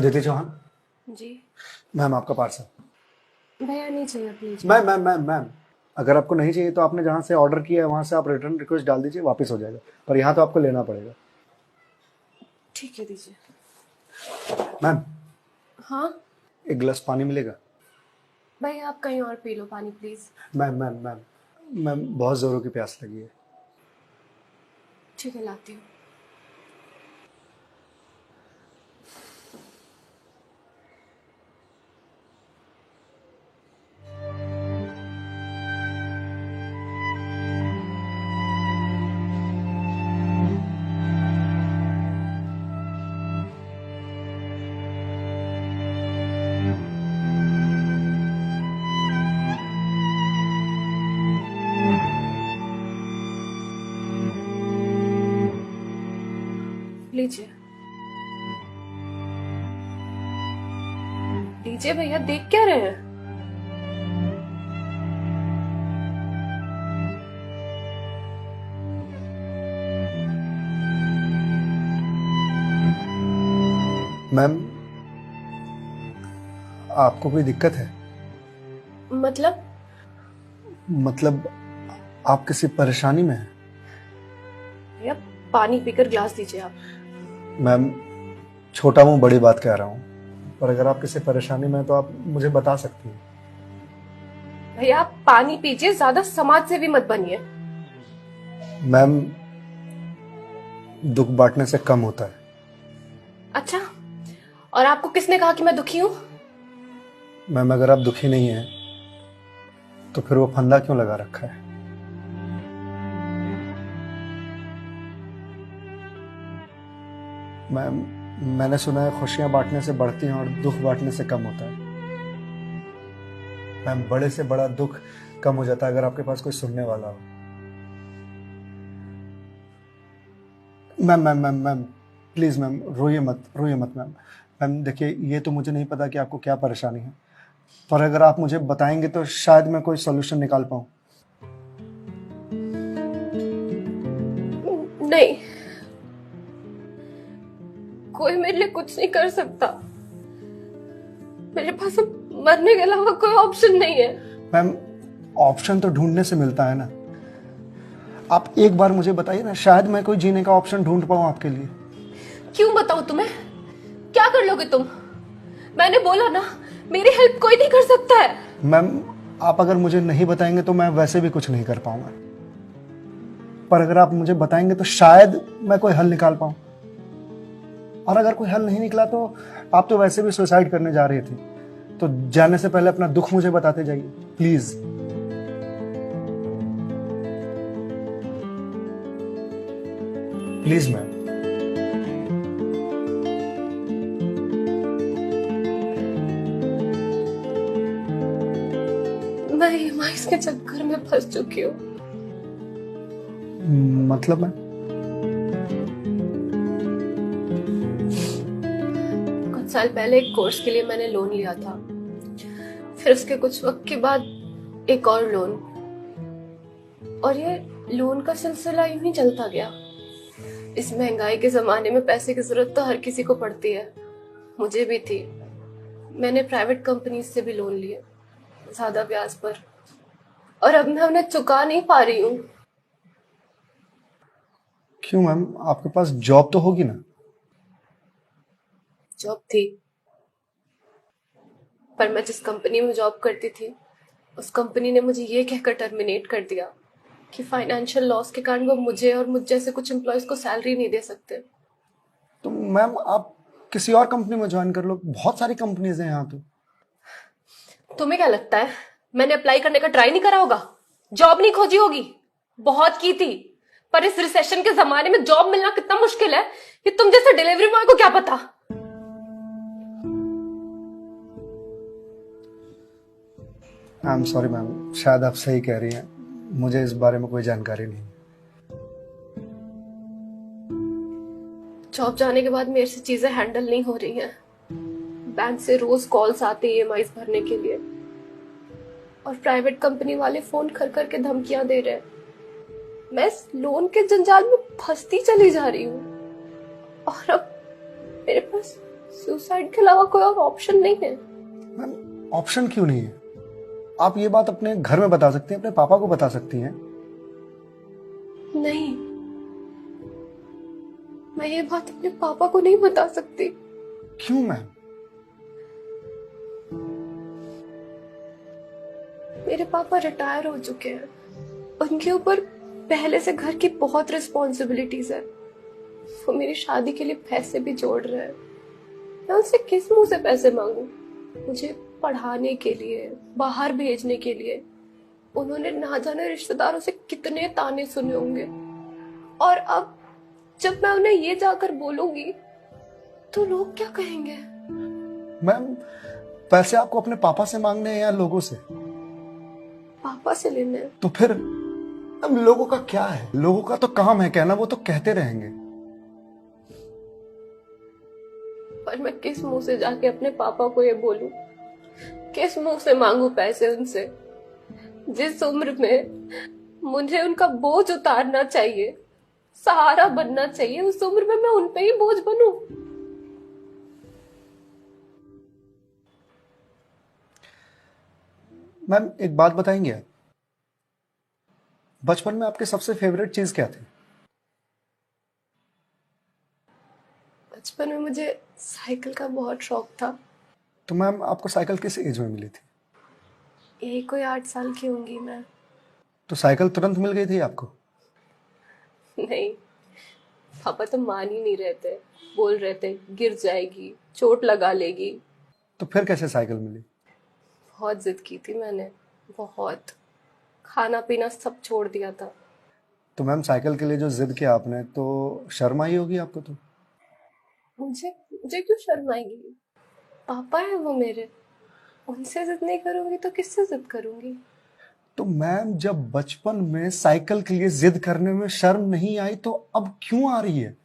अदिति चौहान। जी ma'am आपका parcel. भैया नहीं चाहिए प्लीज। मैम अगर आपको नहीं चाहिए तो आपने जहाँ से ऑर्डर किया है वहाँ से आप रिटर्न रिक्वेस्ट डाल दीजिए, वापस हो जाएगा, पर यहाँ तो आपको लेना पड़ेगा। ठीक है दीजिए। मैम हाँ एक गिलास पानी मिलेगा? भैया आप कहीं और पी लो पानी प्लीज। मैम बहुत ज़ोरों की प्यास लगी है। ठीक है लाती हूँ। लीजिए लीजिए भैया, देख क्या रहे हैं? मैम आपको कोई दिक्कत है? मतलब आप किसी परेशानी में हैं? भैया पानी पीकर ग्लास दीजिए आप। मैम छोटा मुंह बड़ी बात कह रहा हूँ, पर अगर आप किसी परेशानी में हैं तो आप मुझे बता सकती हैं। भैया आप पानी पीजिए, ज्यादा समाज से भी मत बनिए। मैम दुख बांटने से कम होता है। अच्छा, और आपको किसने कहा कि मैं दुखी हूँ? मैम अगर आप दुखी नहीं हैं तो फिर वो फंदा क्यों लगा रखा है? मैम मैंने सुना है खुशियां बांटने से बढ़ती हैं और दुख बांटने से कम होता है। मैम बड़े से बड़ा दुख कम हो जाता है अगर आपके पास कोई सुनने वाला हो। मैम प्लीज मैम रोइए मत मैम देखिए, ये तो मुझे नहीं पता कि आपको क्या परेशानी है, पर अगर आप मुझे बताएंगे तो शायद मैं कोई सॉल्यूशन निकाल पाऊं। नहीं, कोई मेरे लिए कुछ नहीं कर सकता। मेरे पास अब मरने के अलावा कोई ऑप्शन नहीं है। मैम ऑप्शन तो ढूंढने से मिलता है ना। आप एक बार मुझे बताइए ना, शायद मैं कोई जीने का ऑप्शन ढूंढ पाऊं आपके लिए। क्यों बताऊं तुम्हें? क्या कर लोगे तुम? मैंने बोला ना, मेरी हेल्प कोई नहीं कर सकता है। मैम आप अगर मुझे नहीं बताएंगे तो मैं वैसे भी कुछ नहीं कर पाऊंगा, पर अगर आप मुझे बताएंगे तो शायद मैं कोई हल निकाल पाऊं। और अगर कोई हल नहीं निकला तो आप तो वैसे भी सुसाइड करने जा रहे थे, तो जाने से पहले अपना दुख मुझे बताते जाइए प्लीज। Please ma'am. मैं ईएमआईज़ के चक्कर में फंस चुकी हूँ। मतलब मैम? कुछ साल पहले एक कोर्स के लिए मैंने लोन लिया था, फिर उसके कुछ वक्त के बाद एक और लोन, और ये लोन का सिलसिला यूं ही चलता गया। इस महंगाई के जमाने में पैसे की जरूरत तो हर किसी को पड़ती है, मुझे भी थी। मैंने प्राइवेट कंपनी से भी लोन लिए, ज्यादा ब्याज पर, और अब मैं उन्हें चुका नहीं पा रही हूँ। क्यों मैम, आपके पास जॉब तो होगी ना? जॉब थी, पर मैं जिस कंपनी में जॉब करती थी उस कंपनी ने मुझे ये कहकर टर्मिनेट कर दिया कि फाइनेंशियल लॉस के कारण वो मुझे और मुझ जैसे कुछ एम्प्लॉयज को सैलरी नहीं दे सकते। तो मैम आप किसी और कंपनी में ज्वाइन कर लो, बहुत सारी कंपनीज हैं यहाँ तो। तुम्हें क्या लगता है मैंने अप्लाई करने का ट्राई नहीं करा होगा? जॉब नहीं खोजी होगी? बहुत की थी, पर इस रिसेशन के जमाने में जॉब मिलना कितना मुश्किल है ये तुम जैसे डिलीवरी बॉय को क्या पता। आई एम सॉरी मैम, शायद आप सही कह रही हैं, मुझे इस बारे में कोई जानकारी नहीं। जॉब जाने के बाद मेरे से चीजें हैंडल नहीं हो रही हैं। बैंक से रोज कॉल्स आते हैं ईएमआईज़ भरने के लिए, और प्राइवेट कंपनी वाले फोन कर करके धमकियां दे रहे हैं। मैं इस लोन के जंजाल में फंसती चली जा रही हूँ, और अब मेरे पास सुसाइड के अलावा कोई और ऑप्शन नहीं है। मैम ऑप्शन क्यों नहीं है? आप ये बात अपने घर में बता सकती हैं, अपने पापा को बता सकती हैं। नहीं, मैं ये बात अपने पापा को नहीं बता सकती। क्यों मैम? मेरे पापा रिटायर हो चुके हैं, उनके ऊपर पहले से घर की बहुत रिस्पॉन्सिबिलिटीज है। वो मेरी शादी के लिए पैसे भी जोड़ रहे हैं। मैं उनसे किस मुंह से पैसे मांगू? मुझे पढ़ाने के लिए, बाहर भेजने के लिए उन्होंने ना जाने रिश्तेदारों से कितने ताने सुने होंगे। और अब जब मैं उन्हें ये जाकर बोलूंगी तो लोग क्या कहेंगे? मैम पैसे आपको अपने पापा से मांगने हैं या लोगों से? पापा से लेने हैं। तो फिर अब लोगों का क्या है? लोगों का तो काम है कहना, वो तो कहते रहेंगे। पर मैं किस मुंह से जाके अपने पापा को ये बोलूं? किस मुंह से मांगू पैसे उनसे? जिस उम्र में मुझे उनका बोझ उतारना चाहिए, सहारा बनना चाहिए, उस उम्र में मैं उन पे ही बोझ बनूं? मैम एक बात बताएंगे आप, बचपन में आपके सबसे फेवरेट चीज क्या थी? बचपन में मुझे साइकिल का बहुत शौक था। तो मैम आपको साइकिल किस एज में मिली थी? यही कोई 8 साल की होंगी मैं। तो साइकिल तुरंत मिल गई थी आपको? नहीं, पापा तो मान ही नहीं रहे थे। बोल रहे थे गिर जाएगी, चोट लगा लेगी। तो फिर कैसे साइकिल मिली? बहुत जिद की थी मैंने, बहुत। खाना पीना सब छोड़ दिया था। तो मैम साइकिल के लिए जो जिद किया आपने, तो शर्म आई होगी आपको? तो मुझे मुझे क्यों शर्म आएगी? पापा है वो मेरे, उनसे जिद नहीं करूंगी तो किससे जिद करूंगी? तो मैम जब बचपन में साइकिल के लिए जिद करने में शर्म नहीं आई तो अब क्यों आ रही है?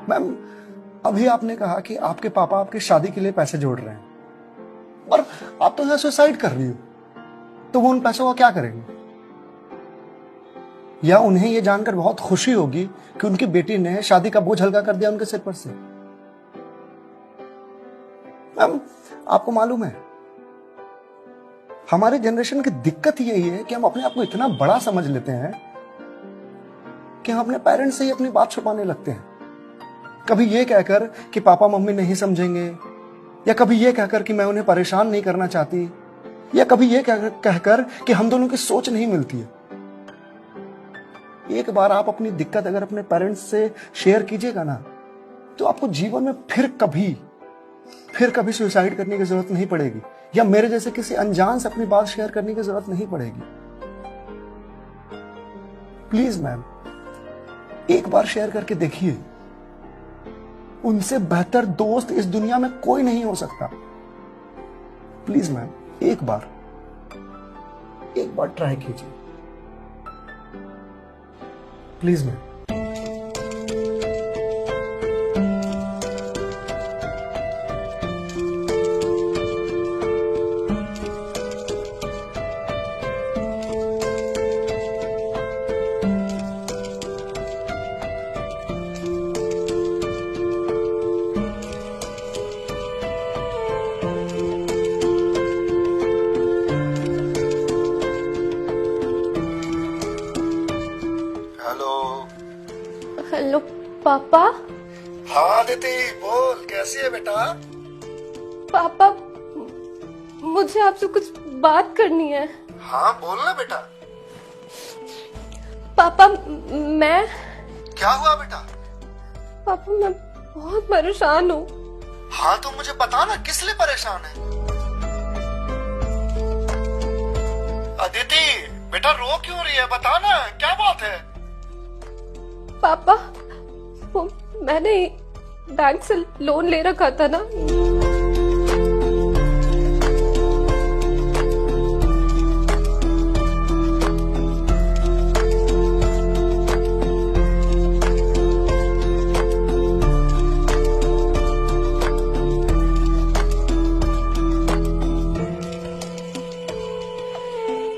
मैम अभी आपने कहा कि आपके पापा आपकी शादी के लिए पैसे जोड़ रहे हैं, और आप तो यहाँ सुसाइड कर रही हो, तो वो उन पैसों का क्या करेंगे? या उन्हें यह जानकर बहुत खुशी होगी कि उनकी बेटी ने शादी का बोझ हल्का कर दिया उनके सिर पर से। मैम आपको मालूम है, हमारे जनरेशन की दिक्कत यही है कि हम अपने आप को इतना बड़ा समझ लेते हैं कि हम अपने पेरेंट्स से ही अपनी बात छुपाने लगते हैं। कभी ये कहकर कि पापा मम्मी नहीं समझेंगे, या कभी ये कहकर कि मैं उन्हें परेशान नहीं करना चाहती, या कभी ये कहकर कि हम दोनों की सोच नहीं मिलती है। एक बार आप अपनी दिक्कत अगर अपने पेरेंट्स से शेयर कीजिएगा ना, तो आपको जीवन में फिर कभी सुसाइड करने की जरूरत नहीं पड़ेगी, या मेरे जैसे किसी अनजान से अपनी बात शेयर करने की जरूरत नहीं पड़ेगी। प्लीज मैम एक बार शेयर करके देखिए, उनसे बेहतर दोस्त इस दुनिया में कोई नहीं हो सकता। प्लीज मैम एक बार ट्राई कीजिए, प्लीज मैम। हेलो पापा। हाँ दीदी बोल, कैसी है बेटा? पापा मुझे आपसे कुछ बात करनी है। हाँ बोल ना बेटा। पापा मैं क्या हुआ बेटा? पापा मैं बहुत परेशान हूँ। हाँ तो मुझे बता ना, किस लिए परेशान है? अदिति बेटा रो क्यों रही है, बता ना क्या बात है? पापा वो मैंने बैंक से लोन ले रखा था ना,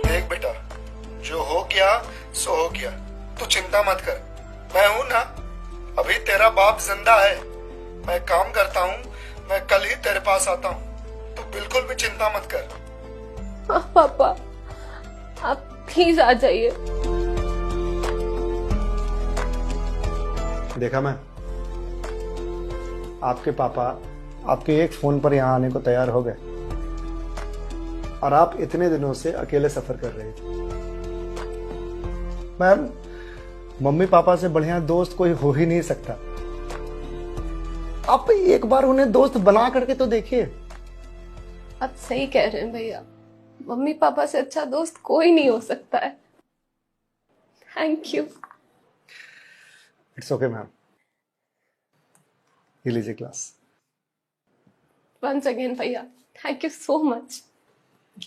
देख बेटा, जो हो गया सो हो गया, तू चिंता मत कर, मैं हूं ना, अभी तेरा बाप जिंदा है, मैं काम करता हूँ, मैं कल ही तेरे पास आता हूँ, तू बिल्कुल भी चिंता मत कर। हाँ पापा, आप प्लीज आ जाइए। देखा मैं, आपके पापा आपके एक फोन पर यहाँ आने को तैयार हो गए और आप इतने दिनों से अकेले सफर कर रहे थे। मैम, मम्मी पापा से बढ़िया दोस्त कोई हो ही नहीं सकता। आप एक बार उन्हें दोस्त बना करके तो देखिए। आप सही कह रहे हैं भैया, मम्मी पापा से अच्छा दोस्त कोई नहीं हो सकता है। Thank you. It's okay ma'am, ये लीजिए क्लास। वंस अगेन भैया, thank you so much.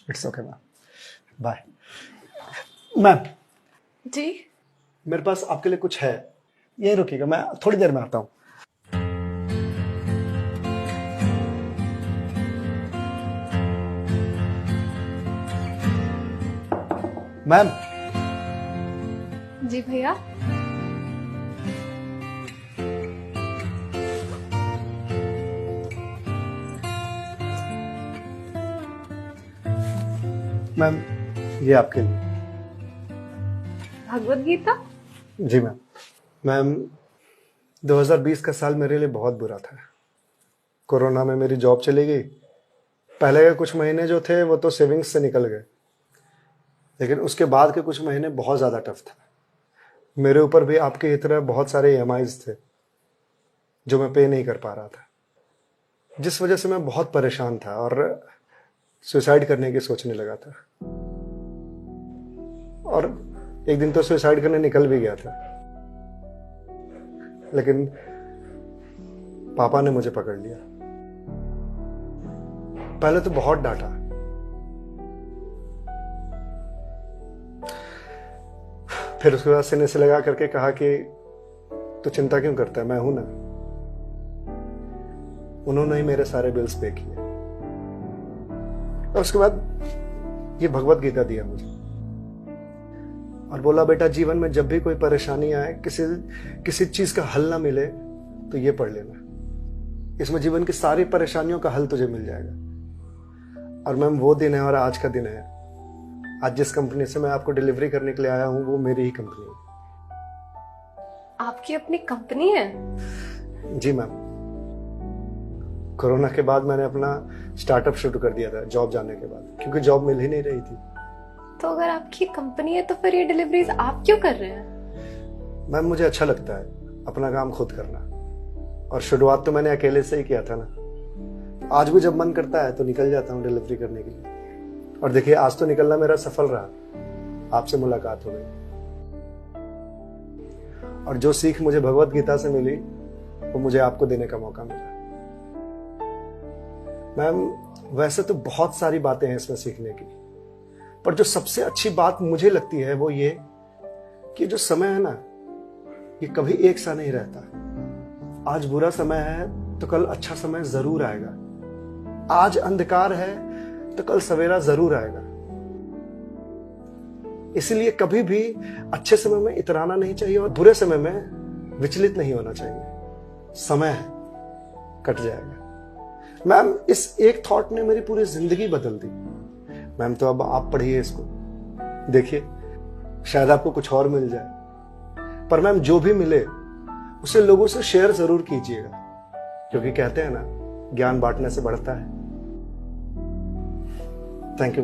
It's okay ma'am, bye. Ma'am, जी मेरे पास आपके लिए कुछ है, यहीं रुकिएगा, मैं थोड़ी देर में आता हूँ। मैम। जी भैया। मैम, ये आपके लिए। भगवत गीता? जी मैम। मैम, 2020 का साल मेरे लिए बहुत बुरा था। कोरोना में मेरी जॉब चली गई। पहले के कुछ महीने जो थे वो तो सेविंग्स से निकल गए, लेकिन उसके बाद के कुछ महीने बहुत ज़्यादा टफ था। मेरे ऊपर भी आपके ही तरह बहुत सारे EMIs थे जो मैं पे नहीं कर पा रहा था, जिस वजह से मैं बहुत परेशान था और सुसाइड करने की सोचने लगा था। और एक दिन तो सुसाइड करने निकल भी गया था, लेकिन पापा ने मुझे पकड़ लिया। पहले तो बहुत डांटा, फिर उसके बाद सीने से लगा करके कहा कि तू चिंता क्यों करता है, मैं हूं ना। उन्होंने ही मेरे सारे बिल्स पे किए और उसके बाद ये भगवत गीता दिया मुझे और बोला, बेटा जीवन में जब भी कोई परेशानी आए, किसी चीज का हल ना मिले तो ये पढ़ लेना। इसमें जीवन की सारी परेशानियों का हल तुझे मिल जाएगा। और मैम, वो दिन है और आज का दिन है। आज जिस कंपनी से मैं आपको डिलीवरी करने के लिए आया हूं वो मेरी ही कंपनी है। आपकी अपनी कंपनी है? जी मैम। कोरोना के बाद मैंने अपना स्टार्टअप शुरू कर दिया था जॉब जाने के बाद, क्योंकि जॉब मिल ही नहीं रही थी। तो अगर आपकी कंपनी है तो फिर ये डिलीवरीज आप क्यों कर रहे हैं? मैम, मुझे अच्छा लगता है अपना काम खुद करना, और शुरुआत तो मैंने अकेले से ही किया था ना। आज भी जब मन करता है तो निकल जाता हूँ डिलीवरी करने के लिए। और देखिए, आज तो निकलना मेरा सफल रहा, आपसे मुलाकात हो गई। और जो सीख मुझे भगवत गीता से मिली वो मुझे आपको देने का मौका मिला। मैम, वैसे तो बहुत सारी बातें हैं इसमें सीखने की, पर जो सबसे अच्छी बात मुझे लगती है वो ये कि जो समय है ना, ये कभी एक सा नहीं रहता। आज बुरा समय है तो कल अच्छा समय जरूर आएगा। आज अंधकार है तो कल सवेरा जरूर आएगा। इसलिए कभी भी अच्छे समय में इतराना नहीं चाहिए और बुरे समय में विचलित नहीं होना चाहिए। समय है, कट जाएगा। मैम, इस एक थॉट ने मेरी पूरी जिंदगी बदल दी। मैम, तो अब आप पढ़िए इसको, देखिए शायद आपको कुछ और मिल जाए। पर मैम, जो भी मिले उसे लोगों से शेयर जरूर कीजिएगा, क्योंकि कहते हैं ना, ज्ञान बांटने से बढ़ता है। Thank you.